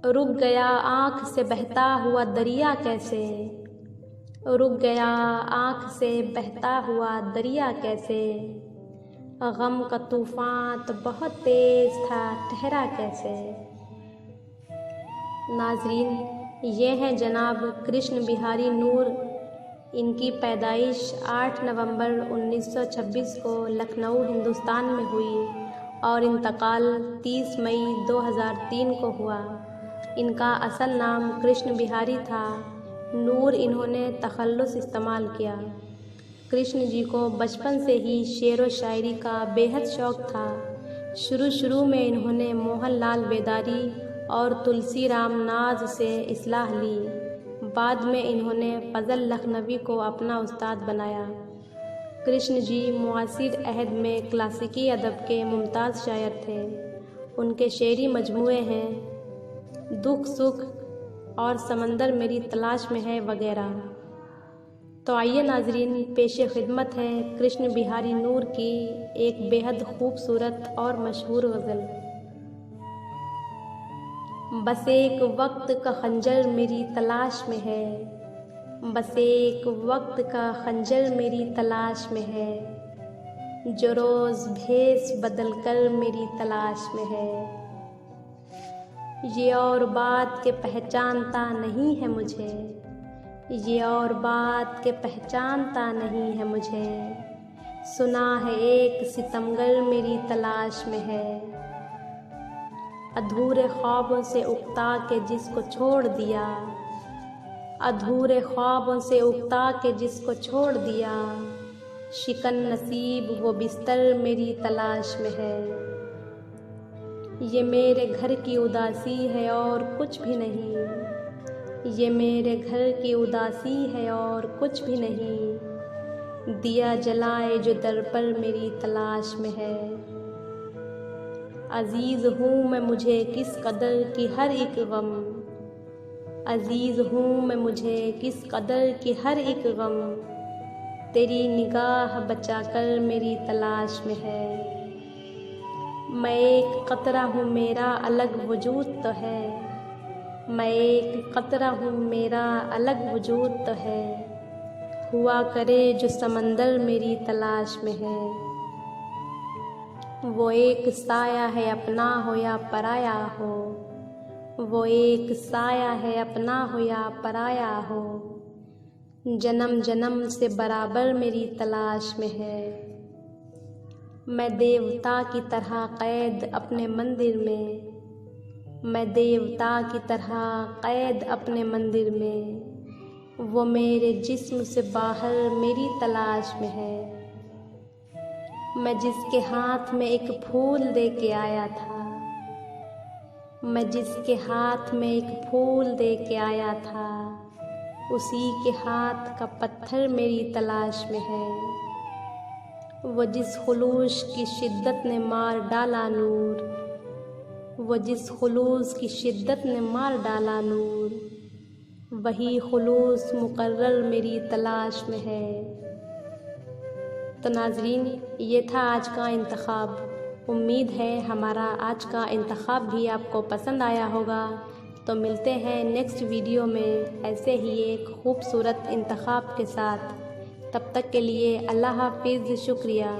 रुक गया आँख से बहता हुआ दरिया कैसे, रुक गया आँख से बहता हुआ दरिया कैसे, गम का तूफ़ान तो बहुत तेज़ था ठहरा कैसे। नाज़रीन, ये हैं जनाब कृष्ण बिहारी नूर। इनकी पैदाइश 8 नवंबर 1926 को लखनऊ हिंदुस्तान में हुई और इंतकाल 30 मई 2003 को हुआ। इनका असल नाम कृष्ण बिहारी था। नूर इन्होंने तखल्लुस इस्तेमाल किया। कृष्ण जी को बचपन से ही शेर व शायरी का बेहद शौक़ था। शुरू में इन्होंने मोहनलाल बेदारी और तुलसी राम नाज से इस्लाह ली। बाद में इन्होंने फ़ज़ल लखनवी को अपना उस्ताद बनाया। कृष्ण जी मुआसिर अहद में क्लासिकी अदब के मुमताज़ शायर थे। उनके शेरी मजमूए हैं दुख सुख और समंदर मेरी तलाश में है वगैरह। तो आइए नाजरीन, पेशे खिदमत है कृष्ण बिहारी नूर की एक बेहद खूबसूरत और मशहूर गज़ल। बस एक वक्त का खंजर मेरी तलाश में है, बस एक वक्त का खंजर मेरी तलाश में है, जो रोज़ भेस बदल कर मेरी तलाश में है। ये और बात के पहचानता नहीं है मुझे, ये और बात के पहचानता नहीं है मुझे, सुना है एक सितमगर मेरी तलाश में है। अधूरे ख्वाबों से उकता के जिसको छोड़ दिया, अधूरे ख्वाबों से उकता के जिसको छोड़ दिया, शिकन नसीब वो बिस्तर मेरी तलाश में है। ये मेरे घर की उदासी है और कुछ भी नहीं, ये मेरे घर की उदासी है और कुछ भी नहीं, दिया जलाए जो दर पर मेरी तलाश में है। अज़ीज़ हूँ मैं मुझे किस कदर की हर एक गम, अज़ीज़ हूँ मैं मुझे किस कदर की हर एक गम, तेरी निगाह बचाकर मेरी तलाश में है। मैं एक कतरा हूँ मेरा अलग वजूद तो है, मैं एक कतरा हूँ मेरा अलग वजूद तो है, हुआ करे जो समंदर मेरी तलाश में है। वो एक साया है अपना हो या पराया हो, वो एक साया है अपना हो या पराया हो, जन्म जन्म से बराबर मेरी तलाश में है। मैं देवता की तरह कैद अपने मंदिर में, मैं देवता की तरह कैद अपने मंदिर में, वो मेरे जिस्म से बाहर मेरी तलाश में है। मैं जिसके हाथ में एक फूल दे के आया था, मैं जिसके हाथ में एक फूल दे के आया था, उसी के हाथ का पत्थर मेरी तलाश में है। वो जिस खुलूस की शिद्दत ने मार डाला नूर, वो जिस खुलूस की शिद्दत ने मार डाला नूर, वही खुलूस मुकर्रर मेरी तलाश में है। तो नाज़रीन, ये था आज का इंतखाब। उम्मीद है हमारा आज का इंतखाब भी आपको पसंद आया होगा। तो मिलते हैं नेक्स्ट वीडियो में ऐसे ही एक खूबसूरत इंतखाब के साथ। तब तक के लिए अल्लाह हाफ़िज़, शुक्रिया।